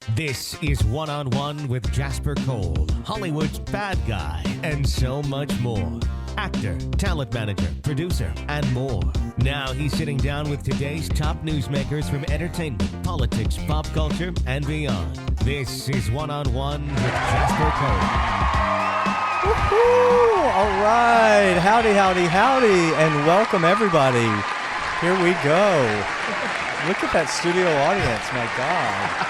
This is One-on-One with Jasper Cole, Hollywood's bad guy, and so much more. Actor, talent manager, producer, and more. Now he's sitting down with today's top newsmakers from entertainment, politics, pop culture, and beyond. This is One-on-One with Jasper Cole. Woohoo! All right. Howdy, howdy, howdy, and welcome everybody. Here we go. Look at that studio audience, my God.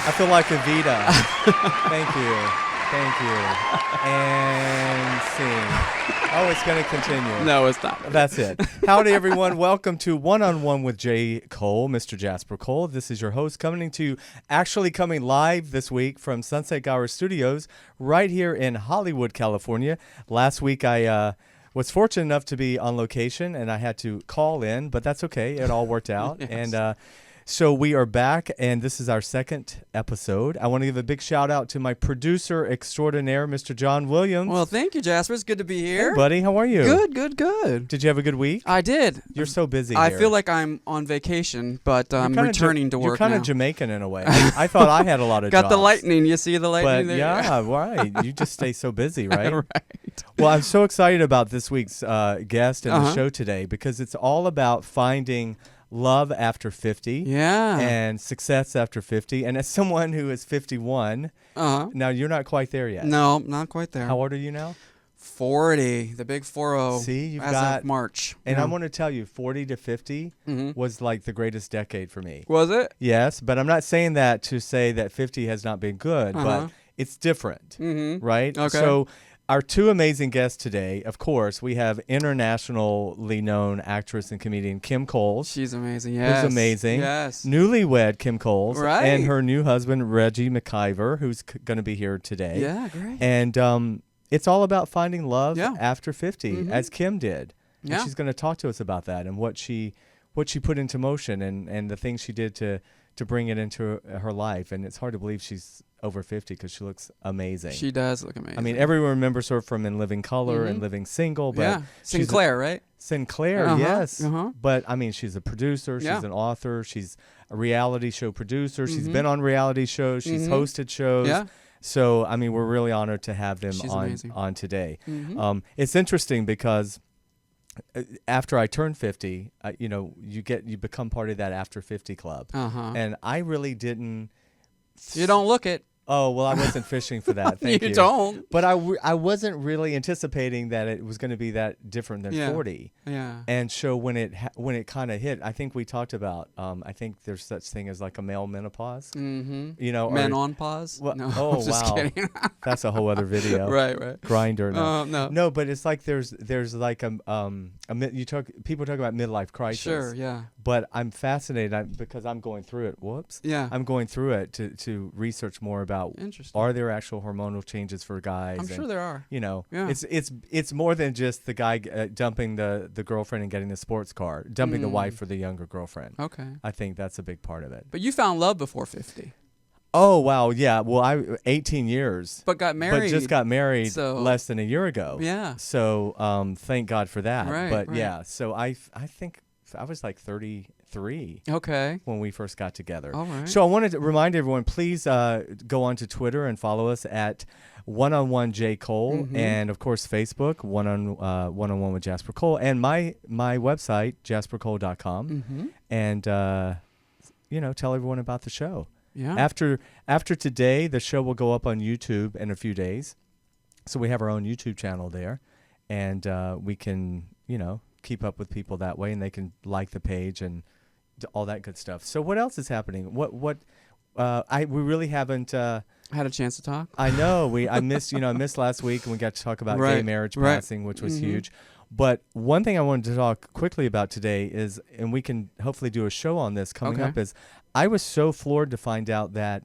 I feel like Evita. Thank you. And scene. Oh, it's going to continue. No, it's not. That's it. Howdy, everyone. Welcome to One-on-One with J. Cole, Mr. Jasper Cole. This is your host coming live this week from Sunset Gower Studios right here in Hollywood, California. Last week, I was fortunate enough to be on location, and I had to call in, but that's okay. It all worked out. Yes. And so we are back, and this is our second episode. I want to give a big shout-out to my producer extraordinaire, Mr. John Williams. Well, thank you, Jasper. It's good to be here. Hey, buddy. How are you? Good. Did you have a good week? I did. You're so busy I here. feel like I'm on vacation, but I'm returning to work You're kind now. of Jamaican in a way. I thought I had a lot of Got jobs. the lightning. You see the lightning there? Yeah, right. You just stay so busy, right? Right. Well, I'm so excited about this week's guest and the show today because it's all about finding love after 50 and success after 50. And as someone who is 51, now you're not quite there yet. No, not quite there. How old are you now? 40, the big 40. See, you've as got of March. And I want to tell you, 40 to 50 was like the greatest decade for me. Was it? Yes, but I'm not saying that to say that 50 has not been good, but it's different, right? Okay. So our two amazing guests today, of course, we have internationally known actress and comedian Kim Coles. She's amazing, yes. Who's amazing. Yes. Newlywed Kim Coles. Right. And her new husband, Reggie McKiver, who's going to be here today. Yeah, great. And it's all about finding love after 50, as Kim did. Yeah. And she's going to talk to us about that and what she put into motion and the things she did to bring it into her life. And it's hard to believe she's over 50 because she looks amazing. She does look amazing. I mean, everyone remembers her from In Living Color and Living Single. But Sinclair, right? Sinclair, yes. But, I mean, she's a producer. She's an author. She's a reality show producer. She's been on reality shows. She's hosted shows. Yeah. So, I mean, we're really honored to have them on today. It's interesting because after I turned 50, you become part of that after 50 club. And I really didn't. You don't look it. Oh, well, I wasn't fishing for that. Thank you. You don't. But I wasn't really anticipating that it was going to be that different than 40. Yeah. And so when it kind of hit, I think we talked about, I think there's such thing as like a male menopause. Mm-hmm. Men on pause? Well, no, oh, I'm just kidding. That's a whole other video. Right. Grindr. No. No, but it's like there's like people talk about midlife crisis. Sure, yeah. But I'm fascinated because I'm going through it. Whoops. Yeah. I'm going through it to research more about are there actual hormonal changes for guys. I'm sure there are. It's more than just the guy dumping the girlfriend and getting the sports car, dumping the wife for the younger girlfriend. Okay. I think that's a big part of it. But you found love before 50. Oh, wow. Yeah. Well, 18 years. But got married. But just got married less than a year ago. Yeah. So thank God for that. Right. Yeah. So I think I was like 33. Okay. When we first got together. All right. So I wanted to remind everyone, please go on to Twitter and follow us at One-on-One J. Cole, and of course Facebook, One-on-One with Jasper Cole, and my website, jaspercole.com, and tell everyone about the show. Yeah. After today, the show will go up on YouTube in a few days, so we have our own YouTube channel there, and we can keep up with people that way, and they can like the page and all that good stuff. So what else is happening? We really haven't had a chance to talk. I know I missed last week, and we got to talk about gay marriage passing, which was huge. But one thing I wanted to talk quickly about today is, and we can hopefully do a show on this coming up, is I was so floored to find out that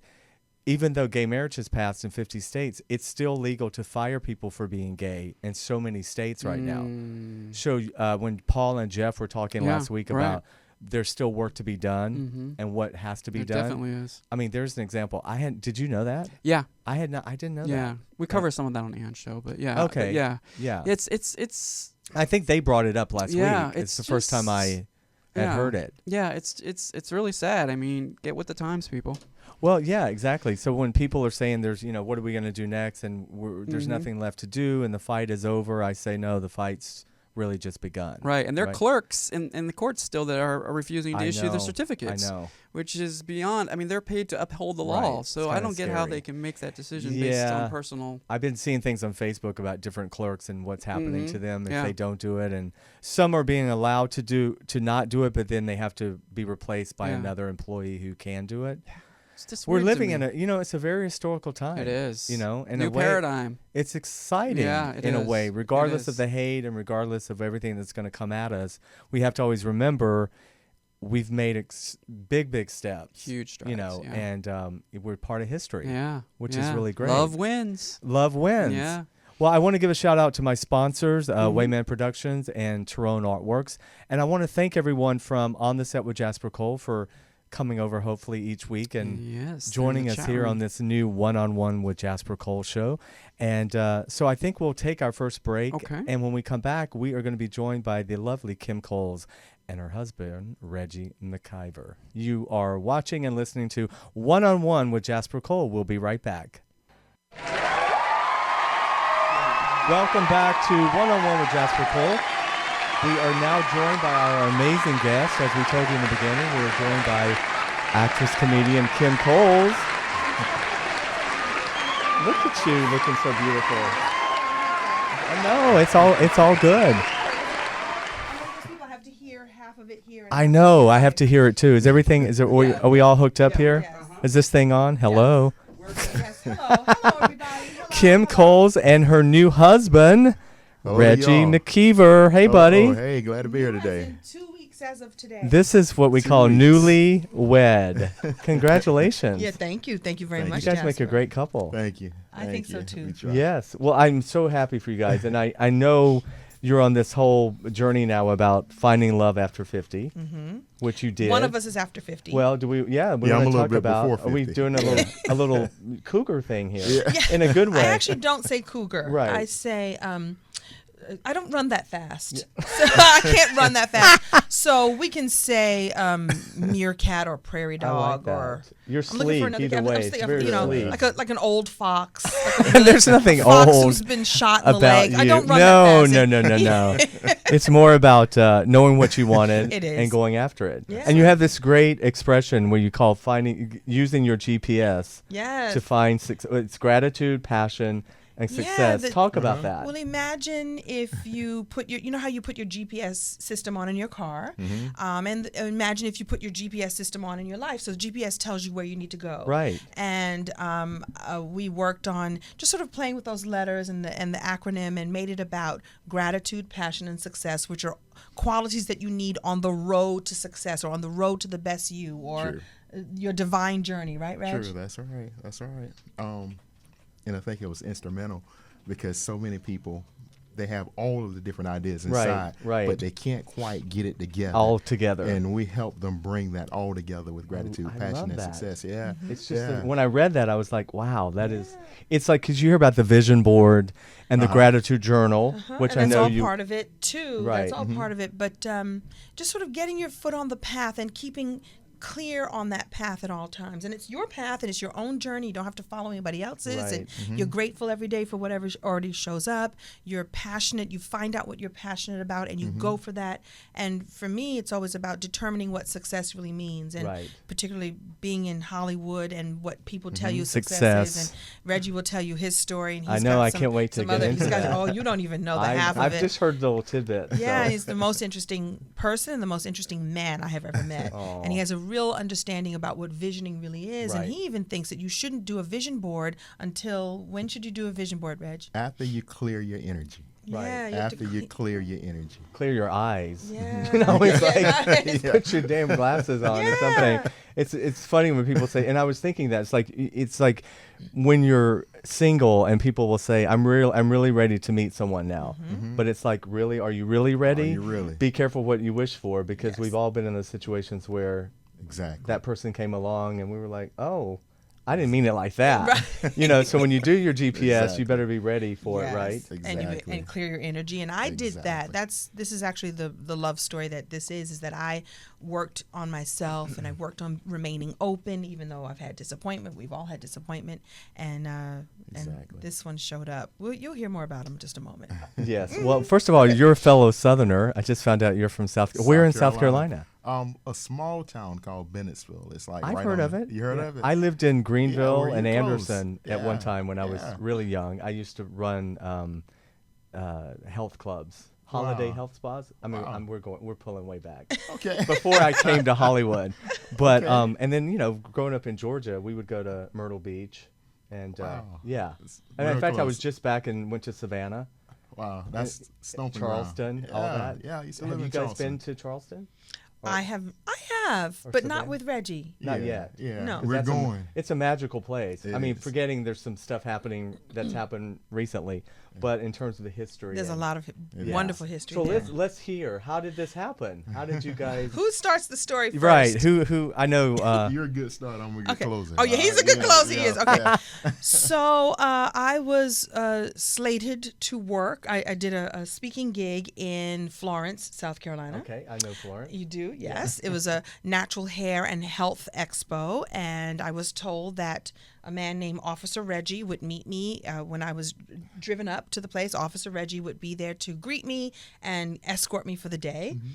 even though gay marriage has passed in 50 states, it's still legal to fire people for being gay in so many states right now. So when Paul and Jeff were talking last week about there's still work to be done and what has to be done. There definitely is. I mean, there's an example. Did you know that? Yeah. I didn't know that. Yeah. We covered some of that on the Ann show, but yeah. Okay. Yeah. It's I think they brought it up last week. It's the first time I had heard it. Yeah, it's really sad. I mean, get with the times, people. Well, yeah, exactly. So when people are saying there's, what are we going to do next, and there's nothing left to do, and the fight is over, I say no, the fight's really just begun. Right, and there are clerks in the courts still that are refusing to issue their certificates. I know. Which is beyond. I mean, they're paid to uphold the law, so I don't get how they can make that decision based on personal. I've been seeing things on Facebook about different clerks and what's happening to them if they don't do it, and some are being allowed to not do it, but then they have to be replaced by another employee who can do it. We're living in it's a very historical time. It is. In New a way, paradigm. It's exciting in a way, regardless of the hate and regardless of everything that's going to come at us. We have to always remember we've made big steps. Huge strides. And we're part of history. Yeah. Which is really great. Love wins. Love wins. Yeah. Well, I want to give a shout out to my sponsors, Wayman Productions and Tyrone Artworks. And I want to thank everyone from On the Set with Jasper Cole for coming over hopefully each week and joining us here on this new One-on-One with Jasper Cole show. And so I think we'll take our first break. Okay. And when we come back, we are going to be joined by the lovely Kim Coles and her husband, Reggie McKiver. You are watching and listening to One-on-One with Jasper Cole. We'll be right back. Welcome back to One-on-One with Jasper Cole. We are now joined by our amazing guest. As we told you in the beginning, we are joined by actress, comedian Kim Coles. Look at you, looking so beautiful. No, it's all good. People have to hear half of it here. I know. I have to hear it too. Is everything? Are we all hooked up here? Yes. Is this thing on? Hello. Yes. Hello, everybody. Hello. Kim Coles and her new husband, Reggie McKiver. Hey, buddy. Oh, hey, glad to be here today. In 2 weeks as of today. This is what we call newly wed. Congratulations. Yeah, thank you. Thank you very much, You guys make a Jasper. great couple. Thank you. I think so, too. We try. Yes. Well, I'm so happy for you guys. And I know you're on this whole journey now about finding love after 50, which you did. One of us is after 50. Well, do we? Yeah, we're Yeah, I'm going a to little talk bit about. before Are we 50. doing a little cougar thing here? Yeah. In a good way. I actually don't say cougar. Right. I say I don't run that fast. So I can't run that fast. So we can say meerkat or prairie I like dog that. or You're I'm looking sleek for another either cat. way. I'm It's thinking very sleek. like an old fox. There's nothing fox old who's been shot in the about leg. you. I don't run no, that fast. no. It's more about knowing what you wanted It is. and going after it. Yeah. And you have this great expression where you call using your GPS Yes. to find it's gratitude, passion, and success. Talk about that. Well, imagine if you put you know how you put your GPS system on in your car, and imagine if you put your GPS system on in your life. So the GPS tells you where you need to go. Right. And we worked on just sort of playing with those letters and the acronym and made it about gratitude, passion, and success, which are qualities that you need on the road to success or on the road to the best you or your divine journey. Right, Reg? True, that's all right. That's all right. And I think it was instrumental because so many people, they have all of the different ideas inside, right. but they can't quite get it together. All together. And we help them bring that all together with gratitude, I passion, love and that. success. Yeah. It's just when I read that, I was like, wow, that is. It's like, because you hear about the vision board and the gratitude journal, which And I that's know all you. part of it too. Right. That's all part of it. But just sort of getting your foot on the path and keeping clear on that path at all times. And it's your path and it's your own journey. You don't have to follow anybody else's. Right. And you're grateful every day for whatever already shows up. You're passionate. You find out what you're passionate about and you go for that. And for me, it's always about determining what success really means. And particularly being in Hollywood and what people tell you success is. And Reggie will tell you his story. And he's I know. got I some, can't wait to some get other, into he's got, that. Oh, you don't even know the half of I've it. just heard the little tidbit. Yeah, so. he's the most interesting person and the most interesting man I have ever met. And he has a real understanding about what visioning really is. Right. And he even thinks that you shouldn't do a vision board until, when should you do a vision board, Reg? After you clear your energy. Yeah, you have After to you clear your energy. Clear your eyes. Yeah. You know, it's like Yeah. put your damn glasses on or something. It's funny when people say, and I was thinking that it's like when you're single and people will say, I'm really ready to meet someone now. But it's like, really, are you really ready? Are you really? Be careful what you wish for, because we've all been in those situations where Exactly. that person came along and we were like, oh, I didn't mean it like that. You know, so when you do your GPS, you better be ready for it, right? Exactly. And clear your energy. And I did that. This is actually the love story that this is that I worked on myself and I worked on remaining open, even though I've had disappointment. We've all had disappointment, and this one showed up. Well, you'll hear more about him in just a moment. Yes. Well, first of all, you're a fellow Southerner. I just found out you're from Where in South Carolina? A small town called Bennettsville. It's like I've heard of it. You heard of it? I lived in Greenville you're and close. Anderson at one time when I was really young. I used to run health clubs, holiday health spas. I mean, we're pulling way back. Okay. Before I came to Hollywood, but and then growing up in Georgia, we would go to Myrtle Beach, and and in fact, I was just back and went to Savannah. Wow, that's stomping Charleston, around. all that. Yeah, I used to Have live you in guys Charleston. been to Charleston? I have, but not with Reggie. Not yet. Yeah, No. we're going. It's a magical place. It I mean, is. forgetting there's some stuff that's happened recently, but in terms of the history, There's a lot of wonderful history So there. let's hear. How did this happen? How did you guys? Who starts the story first? Right. Who? I know. You're a good start. I'm a good closer. Oh yeah, he's a good closer. He is. Okay. Yeah. So I was slated to work. I did a speaking gig in Florence, South Carolina. Okay, I know Florence. You do, yes. It was a natural hair and health expo, and I was told that a man named Officer Reggie would meet me when I was driven up to the place. Officer Reggie would be there to greet me and escort me for the day. Mm-hmm.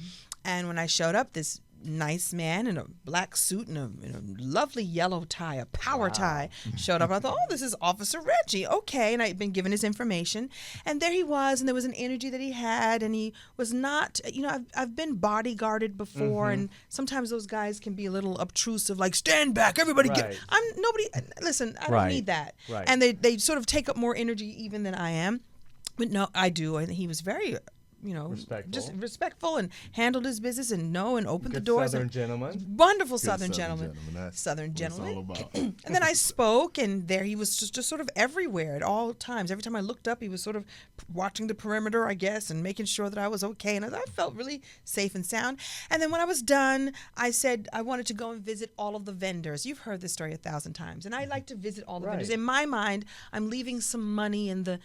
And when I showed up, this nice man in a black suit and a lovely yellow tie, a power tie, showed up. I thought, oh, this is Officer Reggie. Okay. And I'd been given his information. And there he was, and there was an energy that he had, and he was not, I've been bodyguarded before, and sometimes those guys can be a little obtrusive, like, stand back, everybody get, listen, I don't need that. Right. And they sort of take up more energy even than I am. But no, I do. And he was very Respectful. just respectful and handled his business and opened the Good doors. Southern gentleman. Wonderful Good Southern gentleman. That's Southern what it's gentleman. all about. And then I spoke, and there he was just sort of everywhere at all times. Every time I looked up, he was sort of watching the perimeter, I guess, and making sure that I was okay. And I felt really safe and sound. And then when I was done, I said I wanted to go and visit all of the vendors. You've heard this story 1,000 times. And I like to visit all the vendors. In my mind, I'm leaving some money in the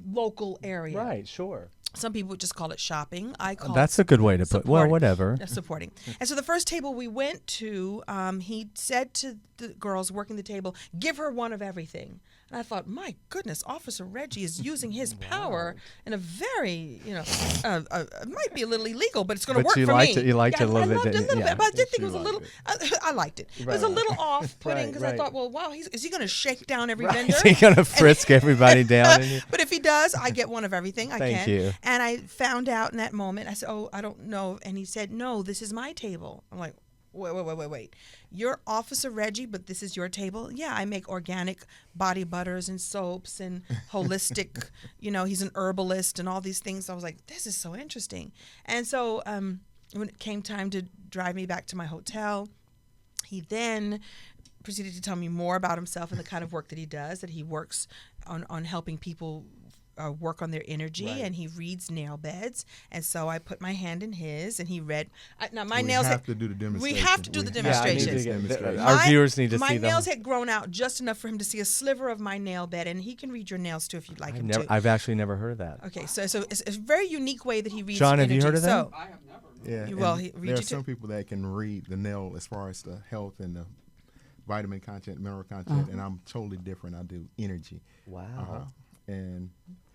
local area. Right, sure. Some people would just call it shopping. I call That's a good way to put. Well, supporting. whatever. Supporting. And so the first table we went to, he said to the girls working the table, give her one of everything. And I thought, my goodness, Officer Reggie is using his power in a very, it might be a little illegal, but it's going to work for me. You liked it a little bit. I loved it a little bit, but I did think it was a little, liked I liked it. It was a little off-putting because I thought, well, wow, is he going to shake down every vendor? Is he going to frisk everybody down? But if he does, I get one of everything. I Thank can. you. And I found out in that moment, I said, oh, I don't know. And he said, no, this is my table. I'm like, wait. You're Officer Reggie, but this is your table? Yeah, I make organic body butters and soaps and holistic, he's an herbalist and all these things. So I was like, this is so interesting. And so when it came time to drive me back to my hotel, he then proceeded to tell me more about himself and the kind of work that he does, that he works on helping people work on their energy, and he reads nail beds. And so I put my hand in his, and he read. Now my nails. We have to do the demonstration. We have to do the demonstration. Our viewers need to see my them. nails had grown out just enough for him to see a sliver of my nail bed, and he can read your nails too if you'd like him to. I've actually never heard of that. Okay, so it's a very unique way that he reads. John, have energy. you heard of that? So, I have never. Yeah. Well, and there are some people that can read the nail as far as the health and the vitamin content, mineral content, and I'm totally different. I do energy. Wow. And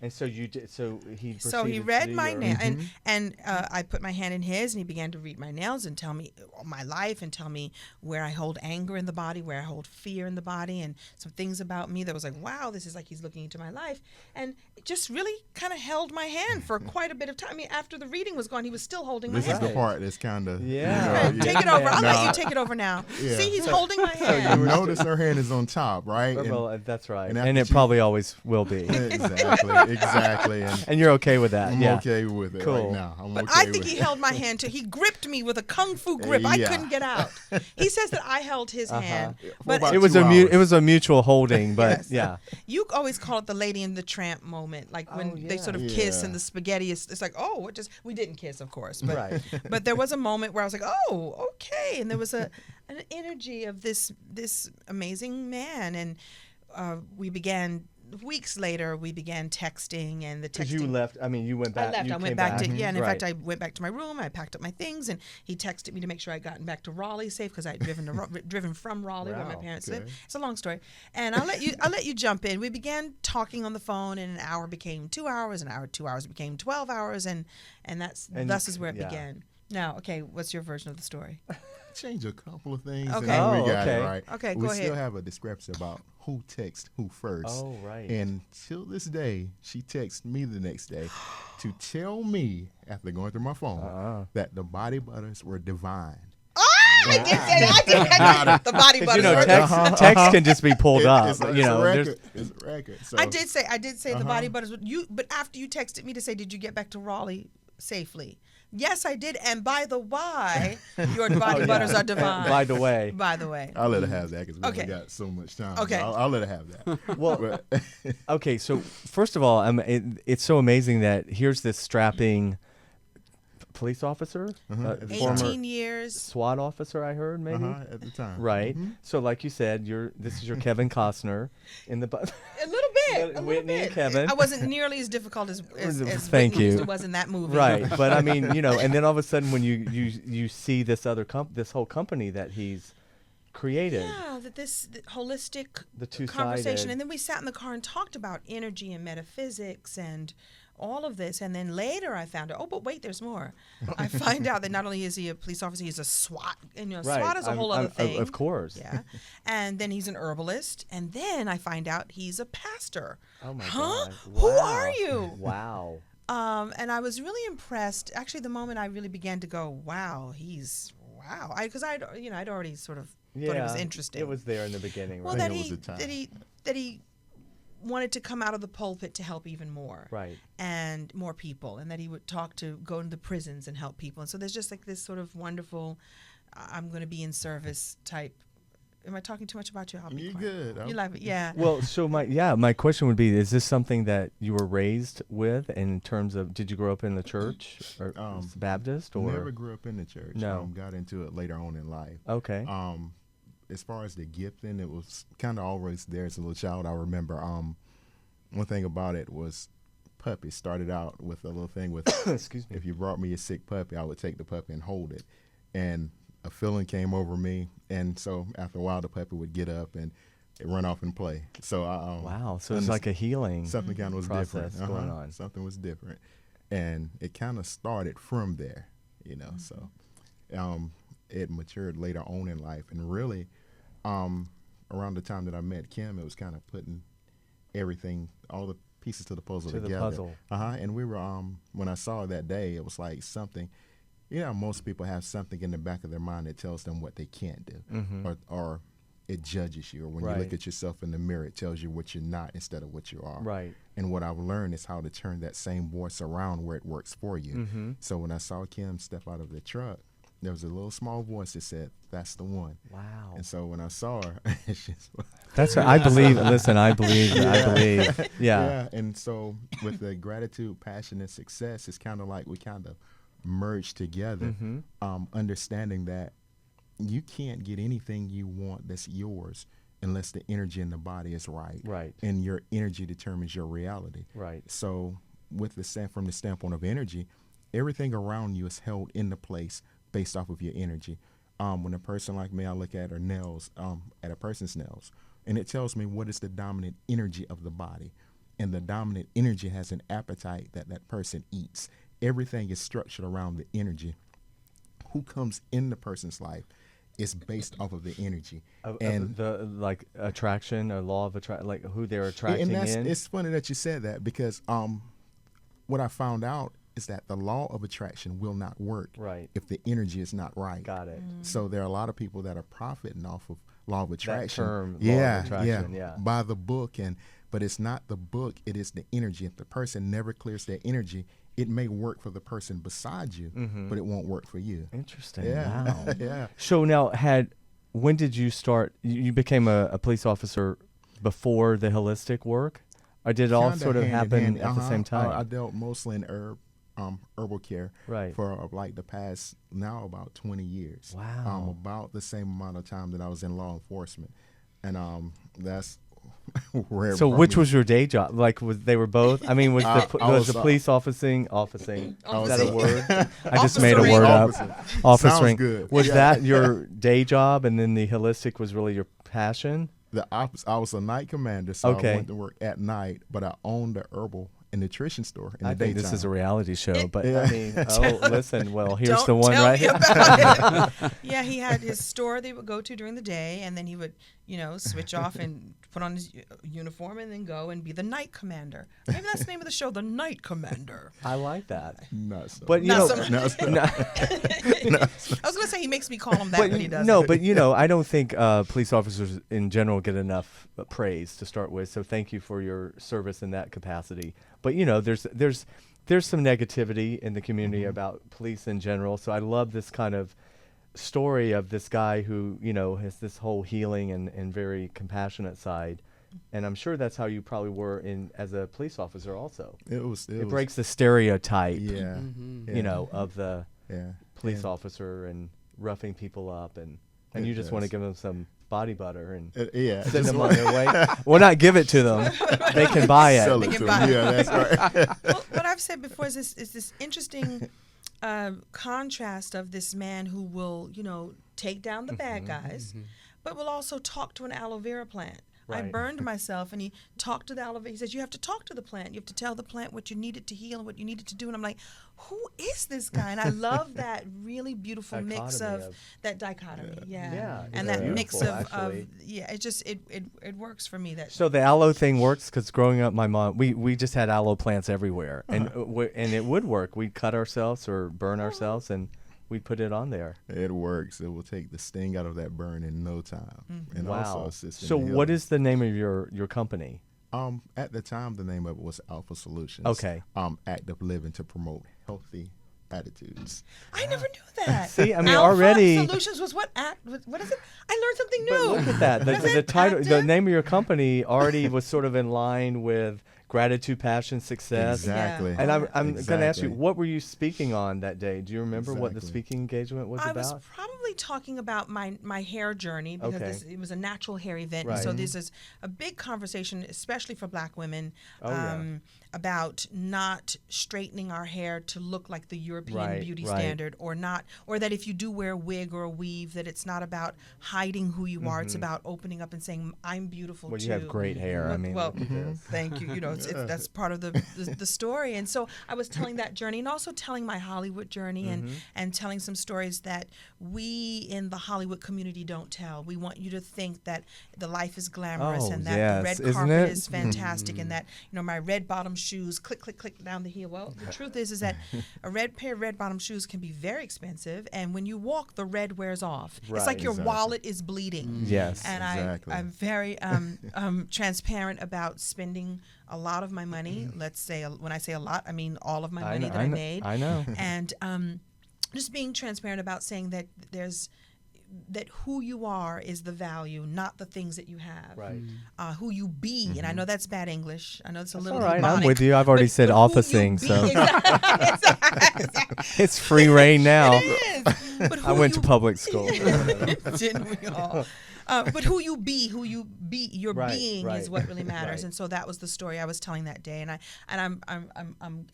so you did. So he. So he proceeded read to my your- nail, and I put my hand in his, and he began to read my nails and tell me my life and tell me where I hold anger in the body, where I hold fear in the body, and some things about me that was like, wow, this is like he's looking into my life, and it just really kind of held my hand for quite a bit of time. I mean, after the reading was gone, he was still holding my this is hand. the part that's kind of Take it over. I'll let you take it over now. Yeah. See, he's holding my hand. You notice her hand is on top, right? Well, that's right, and and after it she- probably always will be. Exactly. And you're okay with that? I'm yeah. okay with it Cool. right now. I'm But okay I think with he it. held my hand too. He gripped me with a kung fu grip. I Yeah. couldn't get out. He says that I held his hand, but about It was 2 hours. it was a mutual holding, but Yes. yeah. you always call it the Lady and the Tramp moment, like when they sort of kiss Yeah. and the spaghetti is. It's like, oh, we didn't kiss, of course, but Right. but there was a moment where I was like, oh, okay, and there was an energy of this amazing man, and we began weeks later, we began texting, and the texting. Because you left. I mean, you went back. I left. You I went came back to Mm-hmm. and in Right. fact, I went back to my room. I packed up my things, and he texted me to make sure I'd gotten back to Raleigh safe because I'd driven from Raleigh where my Wow, parents okay. live. It's a long story, and I'll let you jump in. We began talking on the phone, and an hour became 2 hours, 2 hours became 12 hours, and thus is where it began. Now, okay, what's your version of the story? Change a couple of things. Okay. And then we got okay. it right. Okay, we go still ahead. have a discrepancy about who texts who first. Oh, right. And till this day, she texts me the next day to tell me, after going through my phone, that the body butters were divine. I did say that. The body butters. You know, text can just be pulled up. It's a there's- record. It's a record. So, I did say the body butters. But after you texted me to say, did you get back to Raleigh safely? Yes, I did. And by the way, your body butters are divine. By the way. By the way. I'll let her have that because we Okay. only got so much time. Okay. I'll let her have that. Well, okay. So first of all, it's so amazing that here's this strapping police officer, former 18 years. SWAT officer. I heard maybe. At the time. Right. So, like you said, this is your Kevin Costner in the. A little bit. Whitney and Kevin. I wasn't nearly as difficult as Thank Whitney you. was in that movie. Right, but I mean, and then all of a sudden, when you see this other this whole company that he's created. Yeah, that this holistic The two-sided. conversation, and then we sat in the car and talked about energy and metaphysics and all of this, and then later I found out. Oh, but wait, there's more. I find out that not only is he a police officer, he's a SWAT. And Right. SWAT is a whole other thing. Of course. Yeah, and then he's an herbalist, and then I find out he's a pastor. Oh my huh? God. Who Wow. are you? Wow. And I was really impressed. Actually, the moment I really began to go, wow, because I'd already sort of thought it was interesting. It was there in the beginning, Well, right? that it was he a time. that he wanted to come out of the pulpit to help even more, Right. and more people, and that he would go into the prisons and help people. And so there's just like this sort of wonderful, I'm going to be in service type. Am I talking too much about you? I'll be You're quiet. good. You love it, yeah. Well, so my question would be: is this something that you were raised with in terms of? Did you grow up in the church or Baptist or? Never grew up in the church. No. Got into it later on in life. Okay. As far as the gifting, it was kind of always there as a little child. I remember one thing about it was puppies. Started out with a little thing with Excuse me. if you brought me a sick puppy, I would take the puppy and hold it. And a feeling came over me. And so after a while, the puppy would get up and run off and play. So Wow. So it's like a healing. something kind of was process different. going on. Something was different. And it kind of started from there, So it matured later on in life. And really, around the time that I met Kim, it was kind of putting everything, all the pieces to the puzzle To the together. puzzle. And we were, when I saw it that day, it was like something, most people have something in the back of their mind that tells them what they can't do, or it judges you, or when you look Right. at yourself in the mirror, it tells you what you're not instead of what you are. Right. And what I've learned is how to turn that same voice around where it works for you. So when I saw Kim step out of the truck, there was a little small voice that said, "That's the one." Wow. And so when I saw her, she's That's right. I believe. Listen, I believe. I believe. Yeah. And so with the gratitude, passion, and success, it's kind of like we kind of merged together, understanding that you can't get anything you want that's yours unless the energy in the body is right. Right. And your energy determines your reality. Right. So with from the standpoint of energy, everything around you is held into place based off of your energy. When a person like me, I look at her nails, at a person's nails, and it tells me what is the dominant energy of the body. And the dominant energy has an appetite that person eats. Everything is structured around the energy. Who comes in the person's life is based off of the energy. And the attraction, or law of attraction, like who they're attracting in. It's funny that you said that, because what I found out is that the law of attraction will not work if the energy is not right. Got it. So there are a lot of people that are profiting off of law of attraction. term, law of attraction, yeah. By the book, but it's not the book, it is the energy. If the person never clears their energy, it may work for the person beside you, but it won't work for you. Interesting. Yeah. Wow. Yeah. So now, when did you start? You became a police officer before the holistic work, or did it all Kinda sort of hand in happen hand. at the same time? I dealt mostly in herbal care Right. for like the past now about 20 years. Wow. About the same amount of time that I was in law enforcement. And that's Rare So burn. which was your day job? Like, they were both? I mean, was the police officing? Is that a word? I just made a word up. Officering. Sounds good. Was that your day job, and then the holistic was really your passion? The opposite. I was a night commander, so Okay. I went to work at night, but I owned the herbal and nutrition store in I the think daytime. this is a reality show, but Yeah. I mean, listen, well, here's Don't the one tell right me here. about it. Yeah, he had his store they would go to during the day, and then he would, switch off and put on his uniform and then go and be the night commander. Maybe that's the name of the show, the Night Commander. I like that. Not so. But, you Not know, so much. Not so- I was going to say he makes me call him that, but he doesn't. No, but I don't think police officers in general get enough praise to start with. So thank you for your service in that capacity. But there's some negativity in the community about police in general. So I love this kind of story of this guy who has this whole healing and very compassionate side. And I'm sure that's how you probably were as a police officer also. It Breaks the stereotype. Yeah. Of the police Yeah. officer and roughing people up, and It you just want to does. give them some body butter and Yeah. send them on their way. Well, not give it to them; they can buy it. Sell They it can to buy them. it. Yeah, that's right. Well, what I've said before is this interesting contrast of this man who will, take down the bad guys, but will also talk to an aloe vera plant. I Right. burned myself, and he talked to the aloe vera. He says, you have to talk to the plant. You have to tell the plant what you needed to heal and what you needed to do. And I'm like, who is this guy? And I love that really beautiful mix Dichotomy of of- that dichotomy. Yeah. Yeah, And it's that mix beautiful, of actually. it works for me. That So the aloe thing works because growing up, my mom, we just had aloe plants everywhere, and it would work. We'd cut ourselves or burn ourselves, and we'd put it on there. It works. It will take the sting out of that burn in no time, and also Wow. assist in So the what healing. is the name of your company? At the time, the name of it was Alpha Solutions. Okay. Active living to promote healthy attitudes. I never knew that. See, I mean, Alpha already- Solutions was what is it? I learned something But new. look at that. What is The it? title, the Active? name of your company already was sort of in line with gratitude, passion, success. Exactly. And I'm going to ask you, Exactly. what were you speaking on that day? Do you remember what the Exactly. speaking engagement was I about? was probably talking about my hair journey because Okay. it was a natural hair event. And Right. so this is a big conversation, especially for Black women, Oh, yeah. about not straightening our hair to look like the European Right, beauty right. standard, or that if you do wear a wig or a weave, that it's not about hiding who you are. It's about opening up and saying, I'm beautiful Well, too. you have great hair. I mean, well, look at this. thank you. That's part of the story. And so I was telling that journey, and also telling my Hollywood journey, and telling some stories that we in the Hollywood community don't tell. We want you to think that the life is glamorous, Oh, and that yes, the red isn't carpet it? is fantastic, and that my red bottom shoes click click click down the heel. Well, the truth is that a red pair of red bottom shoes can be very expensive, and when you walk, the red wears off. It's Right. like your Exactly. wallet is bleeding. Yes. And Exactly. I'm very transparent about spending a lot of my money. Let's say, when I say a lot, I mean all of my money that I made. I know. And just being transparent about saying that that who you are is the value, not the things that you have. Right. Who you be, and I know that's bad English. I know it's a little All right, demonic, I'm with you. I've already but said who officing, you be- so Exactly. it's free reign now. It is. But I who went to you public school. Didn't we all? But who you be, your Right, being right, is what really matters. right. And so that was the story I was telling that day. And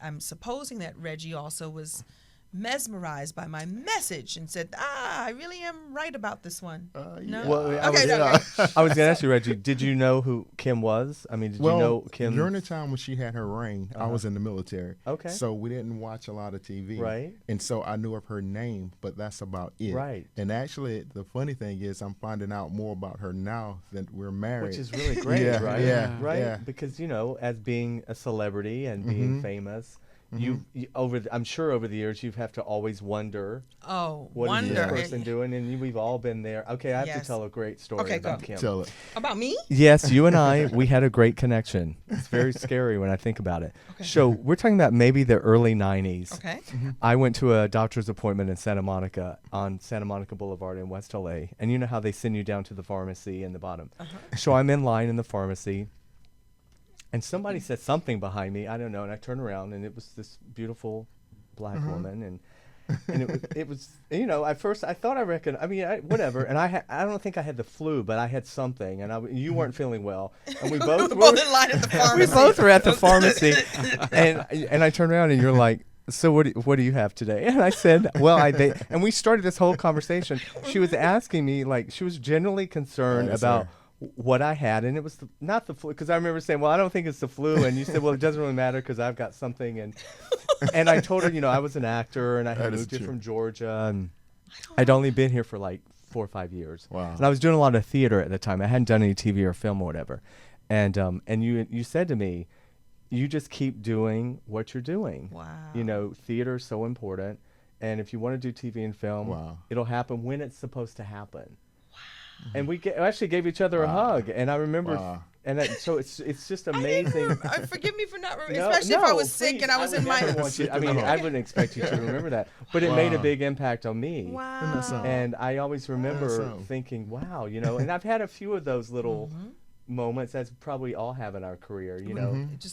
I'm supposing that Reggie also was mesmerized by my message and said, I really am right about this one. No? Well, I Okay, was, no, I was going to ask you, Reggie, did you know who Kim was? I mean, did you know Kim? During the time when she had her reign, I was in the military. Okay. So we didn't watch a lot of TV. Right. And so I knew of her name, but that's about it. Right. And actually, the funny thing is I'm finding out more about her now that we're married. Which is really great, Yeah, right? yeah, right. yeah. Because as being a celebrity and being famous, you I'm sure over the years you have to always wonder Oh, what is wonder. this person doing, and we've all been there. Okay, I have to Yes. tell a great story Okay, about go. Kim. Tell it. About me? Yes, you and we had a great connection. It's very scary when I think about it. So we're talking about maybe the early 90s. Okay. I went to a doctor's appointment in Santa Monica on Santa Monica Boulevard in West LA. And you know how they send you down to the pharmacy in the bottom. So I'm in line in the pharmacy. And somebody said something behind me. I don't know. And I turned around and it was this beautiful black woman. And it was, at first I thought whatever. And I don't think I had the flu, but I had something, and you weren't feeling well. And we both were both in line at the pharmacy. We both were at the pharmacy. and I turned around and you're like, so what do you have today? And I said, well, and we started this whole conversation. She was asking me, like, she was genuinely concerned about what I had, and it was not the flu, because I remember saying, well, I don't think it's the flu, and you said, well, it doesn't really matter because I've got something, and I told her, I was an actor, and I had moved here from Georgia, and I'd only been here for like 4 or 5 years. Wow. And I was doing a lot of theater at the time. I hadn't done any TV or film or whatever, and you said to me, you just keep doing what you're doing. Wow. Theater is so important, and if you want to do TV and film, it'll happen when it's supposed to happen. And we actually gave each other a hug, and I remember, so it's just amazing. Forgive me for not remembering, especially if I was sick and I was in my. I wouldn't expect you to remember that, but it made a big impact on me. Wow. And I always remember thinking, wow, and I've had a few of those little moments, as probably all have in our career,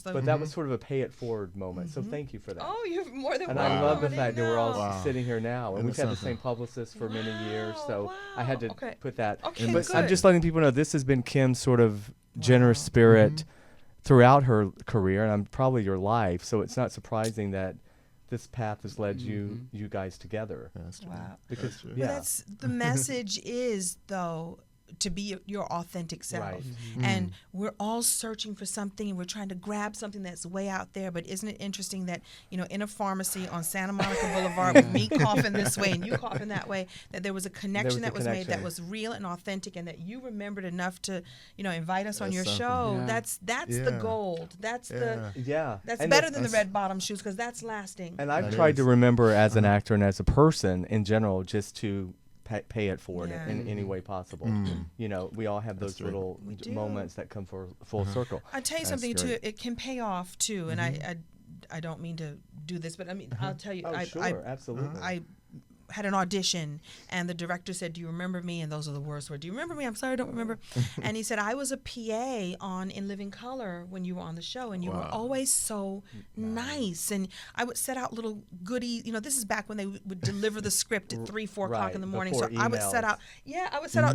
but that was sort of a pay it forward moment. So thank you for that. Oh, you're more than and welcome. I love the fact that we're all sitting here now, and we've had the same publicist for many years, so I had to put that. Okay, but good. I'm just letting people know this has been Kim's sort of generous spirit throughout her career, and I'm probably your life, so it's not surprising that this path has led you guys together. That's true. Wow. Because that's the message is, though, to be your authentic self. Right. And we're all searching for something, and we're trying to grab something that's way out there. But isn't it interesting that, in a pharmacy on Santa Monica Boulevard with me coughing this way and you coughing that way, that there was a connection that was made that was real and authentic, and that you remembered enough to, invite us on your show. Yeah. That's the gold. That's and better than the red bottom shoes, because that's lasting. And I've tried to remember as an actor and as a person in general, just to pay it forward in any way possible. We all have those little moments that come full circle. I'll tell you something too. It can pay off too, and I don't mean to do this, but I mean I'll tell you. Absolutely. I had an audition, and the director said, "Do you remember me?" And those are the worst words. "Do you remember me?" "I'm sorry, I don't remember." And he said, "I was a PA on In Living Color when you were on the show, and you were always so nice. And I would set out little goodies. This is back when they would deliver the script at 3, 4 o'clock in the morning. So I would set out,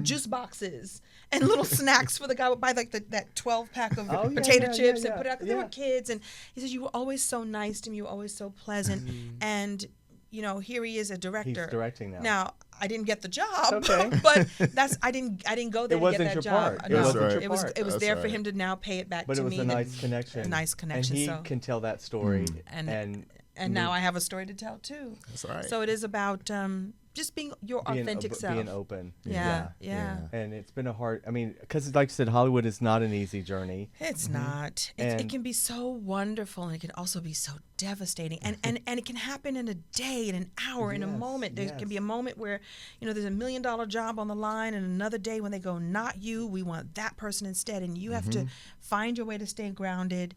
juice boxes and little snacks for the guy. I would buy like that 12-pack of potato chips and put it out. There were kids, and he said, "You were always so nice to me. You were always so pleasant." And here he is, a director. He's directing now. Now, I didn't get the job, okay. but I didn't go there to get that job. It wasn't your part. It was there for him to now pay it back to me. But it was a nice connection. A nice connection. And he can tell that story. And now I have a story to tell too. That's right. So it is about just being your authentic self. Being open. Yeah. And it's been because like I said, Hollywood is not an easy journey. It's not. It can be so wonderful, and it can also be so devastating. And it can happen in a day, in an hour, in a moment. There can be a moment where, there's $1 million job on the line, and another day when they go, "Not you, we want that person instead." And you have to find your way to stay grounded,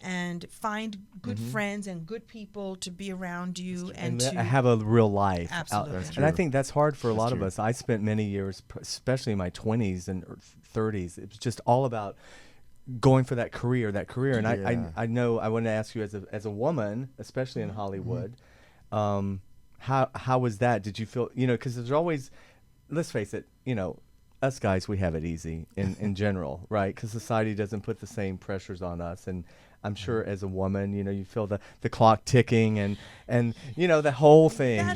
and find good friends and good people to be around you, and to have a real life. Absolutely. And I think that's hard for a lot of us. I spent many years, especially in my 20s and 30s, it was just all about going for that career. And I know I want to ask you as a woman, especially in Hollywood, how was that? Did you feel, because there's always, let's face it, us guys, we have it easy in general, right? Because society doesn't put the same pressures on us. And I'm sure as a woman, you feel the clock ticking and the whole thing. I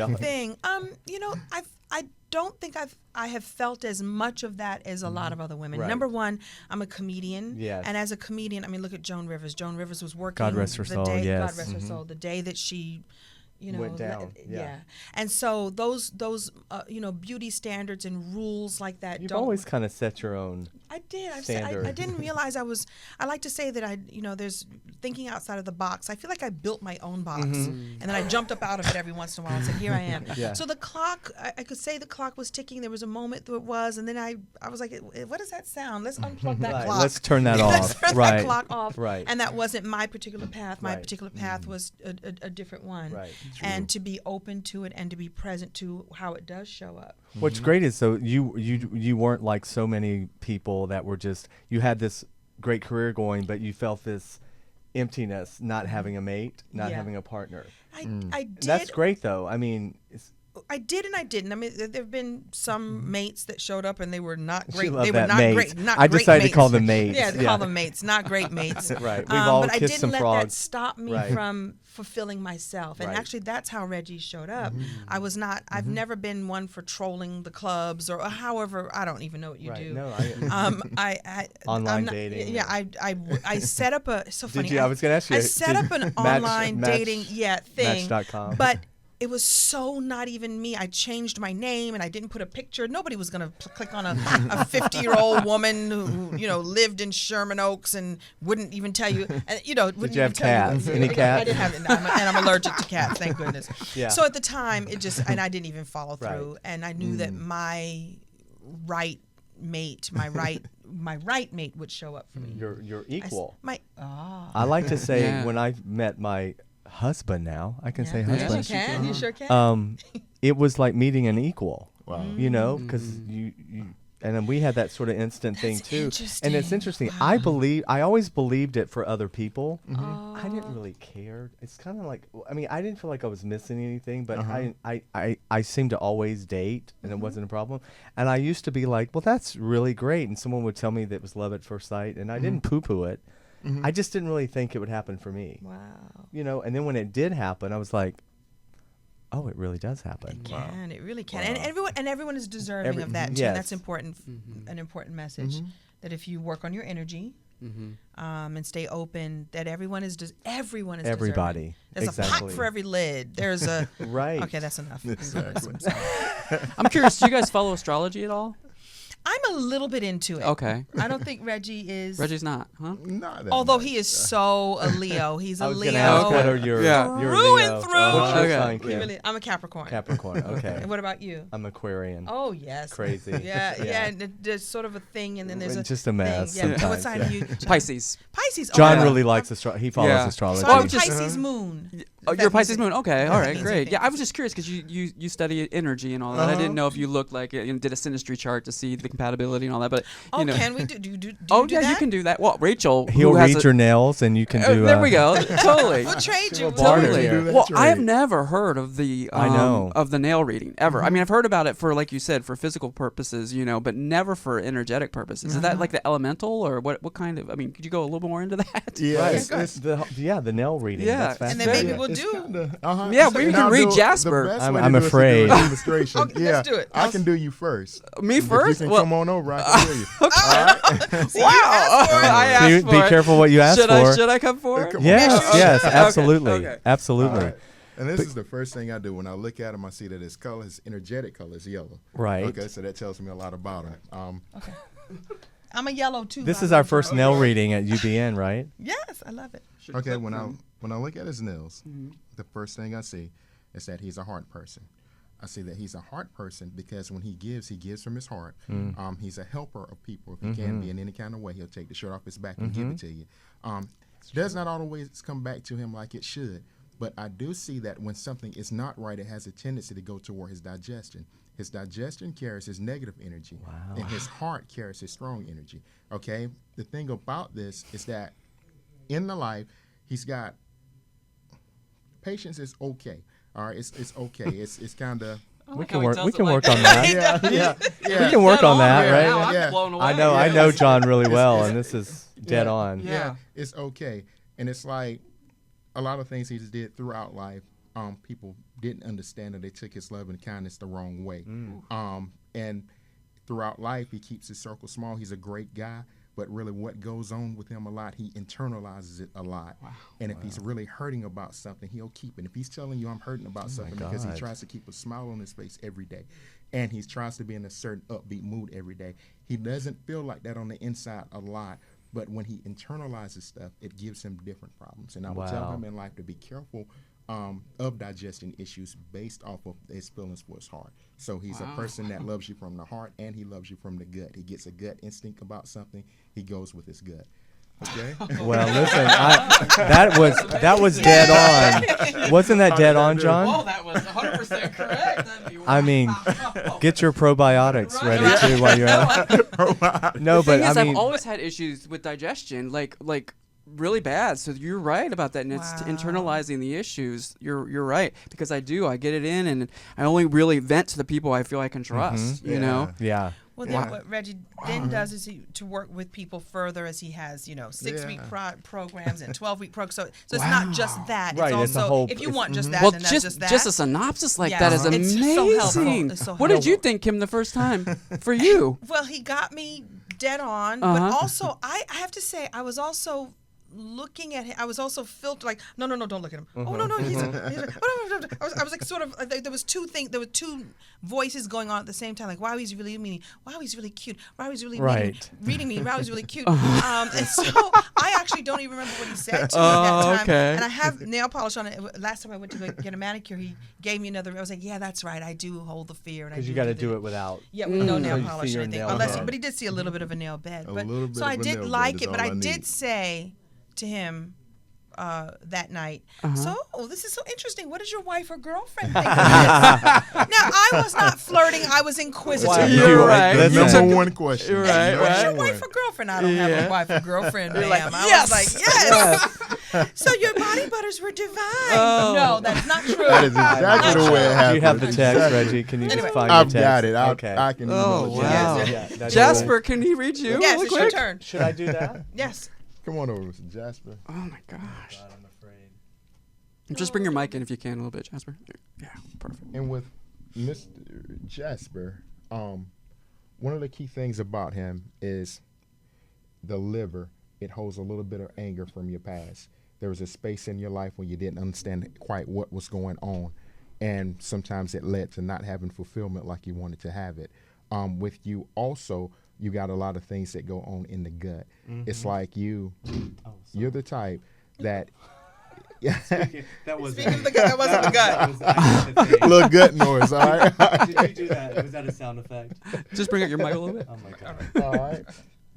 don't think I have felt as much of that as a lot of other women. Right. Number one, I'm a comedian. Yes. And as a comedian, look at Joan Rivers. Joan Rivers was working. God rest her soul. God rest her soul. The day that she went down. And so those beauty standards and rules like that. You've always kind of set your own. I did. Standard. I didn't realize I like to say that there's thinking outside of the box. I feel like I built my own box, and then I jumped up out of it every once in a while and said, "Here I am." So the clock, I could say the clock was ticking. There was a moment that it was, and then I was like, "What does that sound? Let's unplug that clock. Let's turn that off." Let's turn that clock off. Right. And that wasn't my particular path. My particular path was a different one. Right. And to be open to it and to be present to how it does show up. What's great is you weren't like so many people that were just, you had this great career going, but you felt this emptiness, not having a mate, not having a partner. I did. That's great, though. I mean, I did and I didn't. I mean, there have been some mates that showed up and they were not great. Love They that, were not mates. great. Not I great decided mates. to call them mates. Yeah, call them mates, not great mates. Right. We've all but I kissed didn't some let frogs. that stop me from fulfilling myself. And actually, that's how Reggie showed up. I was not. I've never been one for trolling the clubs or however. I don't even know what you do. No, I online dating. Yeah, I set up a. So funny. Did you? I was going to ask you. I set up an online dating thing. Match.com. But it was so not even me. I changed my name and I didn't put a picture. Nobody was going to click on a 50-year-old woman who lived in Sherman Oaks and wouldn't even tell you. And, wouldn't Did you have even tell cats? You. Any cats? I didn't have it. And I'm allergic to cats, thank goodness. Yeah. So at the time, and I didn't even follow through. And I knew that my right mate, my right mate would show up for me. You're equal. I I like to say when I met my husband now, I can say husband. Yes, you can. You sure can. It was like meeting an equal. Wow. Because you and then we had that sort of instant thing too. And it's interesting. Wow. I always believed it for other people. I didn't really care. It's kind of like, I mean, I didn't feel like I was missing anything, but I seemed to always date, and it wasn't a problem. And I used to be like, well, that's really great. And someone would tell me that it was love at first sight, and I didn't poo-poo it. I just didn't really think it would happen for me. Wow. And then when it did happen, I was like, oh, it really does happen. It can. It really can. And everyone is deserving of that too. Yes. And that's important. An important message that if you work on your energy and stay open, that everyone is everybody. Everybody. There's a pot for every lid. There's a right. Okay, that's enough. Exactly. I'm curious. Do you guys follow astrology at all? I'm a little bit into it. Okay. I don't think Reggie is. Reggie's not, huh? Not that Although much. he is so a Leo. He's a I was Leo. going to ask what are your Through Leo. and through. What's your Okay. sign, Kim? Really, I'm a Capricorn. Capricorn. Okay. And what about you? I'm Aquarian. Oh yes. Crazy. Yeah. And there's sort of a thing, and then there's just a mess. Thing. Yeah. Sometimes, What sign are you? John? Pisces. Pisces. John Oh, really likes he follows astrology. So Well, I'm just- Pisces moon. Oh, you're a Pisces moon. Okay, all right, Means great. things. Yeah, I was just curious because you study energy and all that. I didn't know if you looked like did a synastry chart to see the compatibility and all that. But Can we do you do oh do yeah, that? you can do that. Well, Rachel, He'll who has read your nails, and you can do. there we go. Totally. We'll trade you. barter Totally. here. Do that Well, trade. I have never heard of the I know. of the nail reading ever. I mean, I've heard about it for, like you said, for physical purposes, but never for energetic purposes. Is that like the elemental or what? What kind of? I mean, could you go a little more into that? Yeah, Right. it's The nail reading. Yeah. That's And then fascinating. maybe we'll it's do. kinda, Yeah, we And can I'll read do- Jasper. the best I'm- way to I'm do it is to do afraid. a demonstration. Okay, yeah, let's do it. I can do you first. Me If first? You can Well- come on over. I can do you. All right. See, you asked for it. I So asked be for it. careful what you ask for. Should I come forward? Come on. Yes, Okay. absolutely, Okay. absolutely. All right. And this is the first thing I do when I look at him. I see that his color, his energetic color, is yellow. Right. Okay, so that tells me a lot about him. Okay. I'm a yellow too. This by is the our way. first nail reading at UBN, right? Yes, I love it. Okay, when I look at his nails, the first thing I see is that he's a heart person. I see that he's a heart person because when he gives from his heart. He's a helper of people. If he can be in any kind of way, he'll take the shirt off his back and give it to you. Does not always come back to him like it should, but I do see that when something is not right, it has a tendency to go toward his digestion. His digestion carries his negative energy, and his heart carries his strong energy. Okay? The thing about this is that in the life, he's got patience is okay. All right, it's okay. It's kind of We can work on that. yeah. We can work on that, Yeah, right? Now I'm Yeah. blown away. I know John really well, and this is dead on. Yeah. It's okay. And it's like a lot of things he just did throughout life, people didn't understand, or they took his love and kindness the wrong way. And throughout life, he keeps his circle small. He's a great guy, but really what goes on with him a lot, he internalizes it a lot. And if he's really hurting about something, he'll keep it. If he's telling you I'm hurting about something because he God. tries to keep a smile on his face every day, and he tries to be in a certain upbeat mood every day, he doesn't feel like that on the inside a lot. But when he internalizes stuff, it gives him different problems. And I would tell Wow. him in life to be careful of digestion issues based off of his feelings for his heart. So he's a person that loves you from the heart, and he loves you from the gut. He gets a gut instinct about something. He goes with his gut. Okay? Well, listen, that was dead on. Wasn't that dead on, John? that was 100% correct. I mean, get your probiotics ready too while you're at it. No, The thing but is, I mean, I've always had issues with digestion. Like really bad. So you're right about that, and it's Wow. internalizing the issues. You're right, because I get it in, and I only really vent to the people I feel I can trust. You know. Yeah. Well, then what Reggie then does is to work with people further, as he has, 6-week programs and 12-week programs. So it's not just that. Right, It's it's a also, whole- if you it's- want just that, Well, then that's just that. just a synopsis like Yes. that is It's amazing. so helpful. It's so What did you helpful. think, Kim, the first time for you? Well, he got me dead on, but also I have to say I was also looking at him. I was also filtered like, no, don't look at him. Oh no, he's I was like sort of there was two things. There were two voices going on at the same time. Like, wow, he's really mean. Wow, he's really cute. Wow, he's really reading me. Wow, he's really cute. And so I actually don't even remember what he said to me at that time. Okay. And I have nail polish on it. Last time I went to get a manicure, he gave me another. I was like, yeah, that's right. I do hold the fear, and Because you got to do it without. Yeah, with no nail So you polish see or your anything. nail Unless, bed. but he did see a little bit of a nail bed. A But little bit so of I a did nail like bed it, is but all I I did need. say to him that night, so this is so interesting. What does your wife or girlfriend think of this? Now, I was not flirting. I was inquisitive. Why- You're right. The Listen. number one question. Right, The What's number your one. wife or girlfriend? I don't have a wife or girlfriend, ma'am. like, I yes! was like, yes. So your body butters were divine. Oh. No, that's not true. That is exactly the way it Do happened. you have the text, Exactly. Reggie? Can you Anyway. just find I've the text? got it. Okay. I can Oh, email it. wow. Yeah, that's Jasper, can he read you? Yes, really it's your quick? turn. Should I do that? Yes. Come on over, Mr. Jasper. Oh my gosh. I'm afraid. Just bring your mic in if you can a little bit, Jasper. Yeah, perfect. And with Mr. Jasper, one of the key things about him is the liver. It holds a little bit of anger from your past. There was a space in your life when you didn't understand quite what was going on, and sometimes it led to not having fulfillment like you wanted to have it. With you also, you got a lot of things that go on in the gut. It's like you're the type that That was Speaking of the gut, that wasn't the gut. little gut noise, all right? Did you do that? Was that a sound effect? Just bring out your mic a little bit. Oh my god. All right.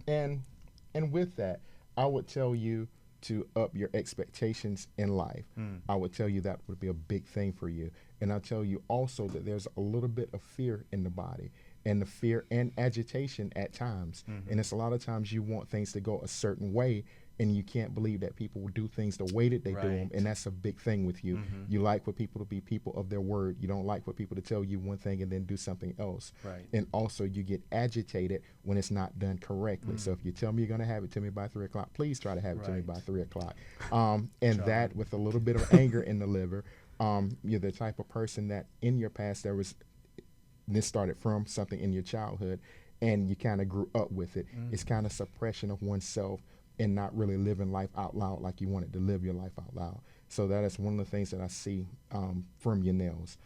And with that, I would tell you to up your expectations in life. I would tell you that would be a big thing for you. And I'll tell you also that there's a little bit of fear in the body, and the fear and agitation at times. And it's a lot of times you want things to go a certain way, and you can't believe that people will do things the way that they do them, and that's a big thing with you. You like for people to be people of their word. You don't like for people to tell you one thing and then do something else. Right. And also you get agitated when it's not done correctly. So if you tell me you're going to have it to me by 3 o'clock, please try to have it to me by 3 o'clock. And that with a little bit of anger in the liver, you're the type of person that in your past this started from something in your childhood, and you kind of grew up with it. It's kind of suppression of oneself and not really living life out loud like you wanted to live your life out loud. So that is one of the things that I see from your nails.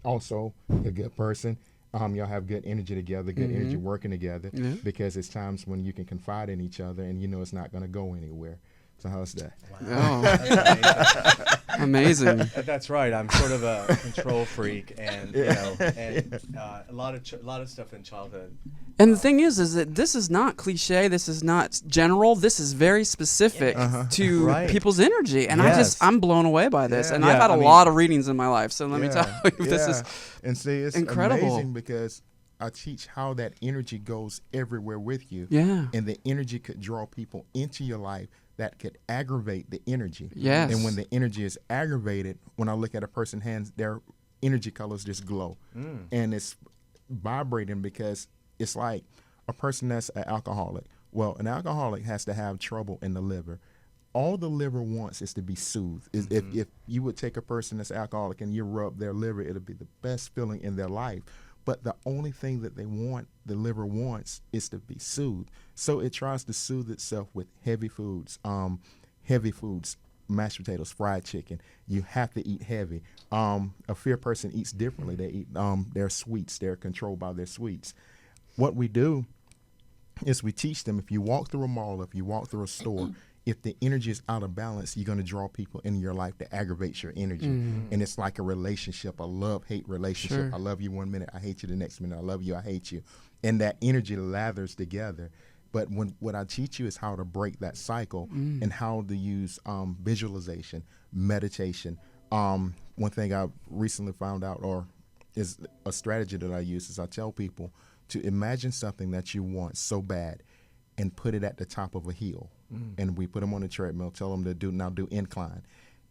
Also, a good person. Y'all have good energy together, good energy working together, because it's times when you can confide in each other and you know it's not going to go anywhere. So how's that? Oh, amazing. That's right. I'm sort of a control freak, and a lot of stuff in childhood. And the thing is that this is not cliche. This is not general. This is very specific to Right. people's energy. And Yes. I'm blown away by this. Yeah. And I've had a lot of readings in my life. So let me tell you, this is and see, it's incredible. amazing because I teach how that energy goes everywhere with you. Yeah. And the energy could draw people into your life that could aggravate the energy. Yes. And when the energy is aggravated, when I look at a person's hands, their energy colors just glow. And it's vibrating because it's like a person that's an alcoholic. Well, an alcoholic has to have trouble in the liver. All the liver wants is to be soothed. If you would take a person that's alcoholic and you rub their liver, it'll be the best feeling in their life. But the only thing that the liver wants, is to be soothed. So it tries to soothe itself with heavy foods, mashed potatoes, fried chicken. You have to eat heavy. A fear person eats differently. They eat their sweets. They're controlled by their sweets. What we do is we teach them, if you walk through a mall, if you walk through a store, if the energy is out of balance, you're going to draw people into your life that aggravates your energy. And it's like a relationship, a love-hate relationship. Sure. I love you one minute, I hate you the next minute. I love you, I hate you. And that energy lathers together. But what I teach you is how to break that cycle and how to use visualization, meditation. One thing I recently found out, or is a strategy that I use, is I tell people to imagine something that you want so bad, and put it at the top of a hill. And we put them on the treadmill, tell them to do incline.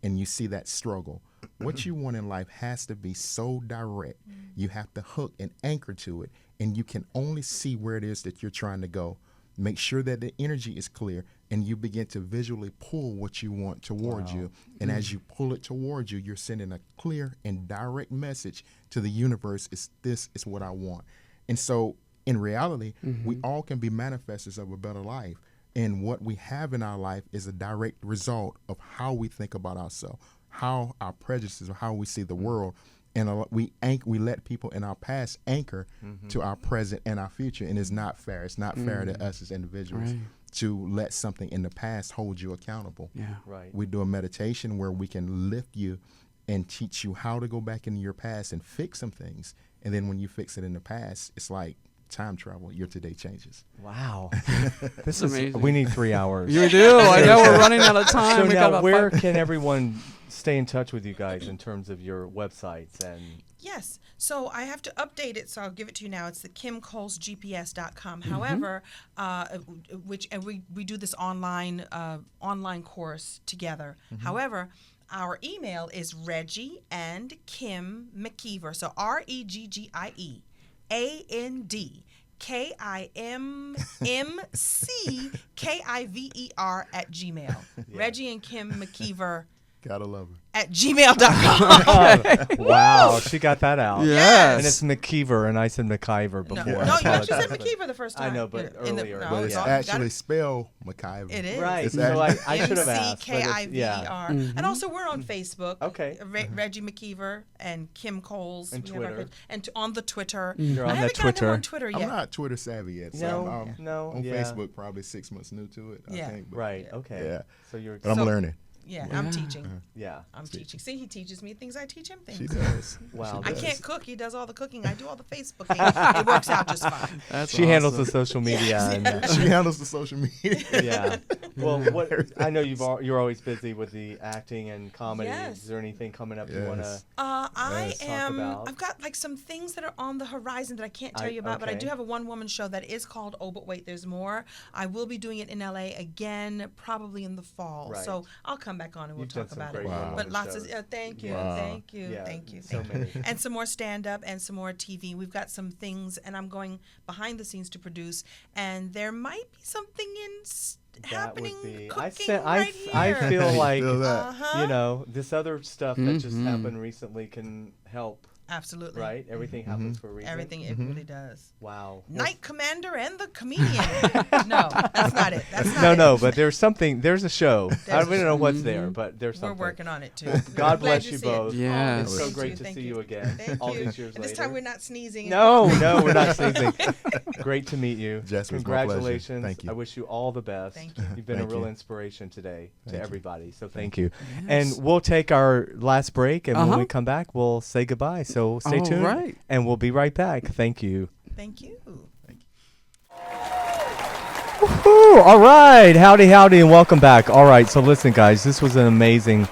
And you see that struggle. What you want in life has to be so direct. You have to hook and anchor to it, and you can only see where it is that you're trying to go. Make sure that the energy is clear, and you begin to visually pull what you want towards you. And as you pull it towards you, you're sending a clear and direct message to the universe. This is what I want. And so in reality, we all can be manifestors of a better life. And what we have in our life is a direct result of how we think about ourselves, how our prejudices, or how we see the world. And we let people in our past anchor to our present and our future. And it's not fair. It's not fair to us as individuals to let something in the past hold you accountable. Yeah. Right. We do a meditation where we can lift you and teach you how to go back into your past and fix some things. And then when you fix it in the past, it's like time travel. Your today changes. Wow. This is amazing. We need 3 hours. You do. I know we're running out of time. So We got now, about where 5 can everyone stay in touch with you guys in terms of your websites and? Yes. So I have to update it, so I'll give it to you now. It's the KimColesGPS.com. However, we do this online course together. However, our email is Reggie and Kim McKiver. So RegieAndKimMCKIVER@gmail. Reggie and Kim McKiver Gotta love her. @gmail.com. Wow, she got that out. Yes. And it's McKeever, and I said McKiver before. No, I you actually apologize. said McKeever the first time. I know, but earlier. But it's actually spelled McKiver. It is. Right. It's So I should have asked. but it's- MCKIVER. Yeah. And also we're on Facebook. Okay. Reggie McKeever and Kim Coles. And We have our Twitter. page. And on the Twitter. You're I on haven't that gotten them Twitter. on Twitter yet. I'm not Twitter savvy yet. So I'm No, on yeah. Facebook, probably 6 months new to it, Yeah. I think. But Right. Okay. Yeah. So you're. But I'm learning. Yeah, I'm teaching. Yeah. I'm teaching. See, he teaches me things. I teach him things. She does. Wow. I can't cook. He does all the cooking. I do all the Facebooking. It works out just fine. That's She handles the awesome. social media. And, She handles the social media. yeah. Well, I know you're always busy with the acting and comedy. Yes. Is there anything coming up you want to? Yes. I talk am. about? I've got like some things that are on the horizon that I can't tell you about, but I okay. do have a one-woman show that is called Oh But Wait, There's More. I will be doing it in LA again, probably in the fall. Right. So I'll come back on and we'll You've done talk some about great it. Wow. But lots shows. of thank you, Wow. thank you, Yeah, thank you, so thank many. you. And some more stand-up and some more TV. We've got some things, and I'm going behind the scenes to produce, and there might be something happening cooking right here. I feel like Feel that. Uh-huh. this other stuff that just happened recently can help. Absolutely. Right? Everything happens for a reason. Everything, it really does. Wow. Night Commander and the Comedian. No, that's not it. That's not it. No, but there's something. There's a show. There's I don't know what's there, but there's We're something. working on it too. God Glad bless you you see it. both. Yes. It's so Thank great you, to thank see you. you again. Thank all you. these years And later. this time we're not sneezing. No, we're not sneezing. Great to meet you. Jasper, it's my pleasure. Congratulations. Thank you. I wish you all the best. Thank you. You've been Thank a real you. inspiration today to Thank you. everybody. So thank you. And we'll take our last break, and when we come back, we'll say goodbye. So stay All tuned, right. and we'll be right back. Thank you. Thank you. Woo-hoo. All right. Howdy, and welcome back. All right. So listen, guys, this was an amazing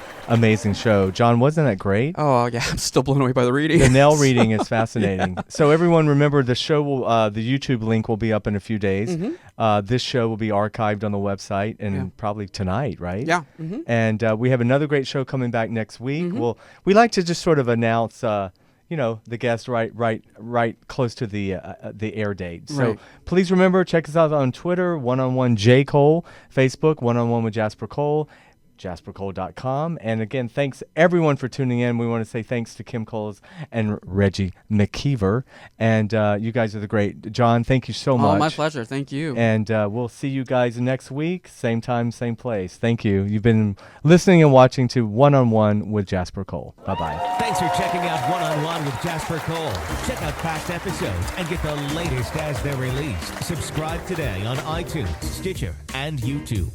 show. John, wasn't that great? Oh, yeah. I'm still blown away by the reading. The nail reading is fascinating. So everyone, remember the show will, the YouTube link will be up in a few days. This show will be archived on the website and probably tonight, right? Yeah. And we have another great show coming back next week. We like to just sort of announce, the guest right close to the air date. So Right. please remember, check us out on Twitter, One-on-One J Cole, Facebook, One-on-One with Jasper Cole, JasperCole.com. And again, thanks everyone for tuning in. We want to say thanks to Kim Coles and Reggie McKiver. And you guys are the great. John, thank you so much. Oh, my pleasure. Thank you. And we'll see you guys next week, same time, same place. Thank you. You've been listening and watching to One-on-One with Jasper Cole. Bye-bye. Thanks for checking out One-on-One with Jasper Cole. Check out past episodes and get the latest as they're released. Subscribe today on iTunes, Stitcher, and YouTube.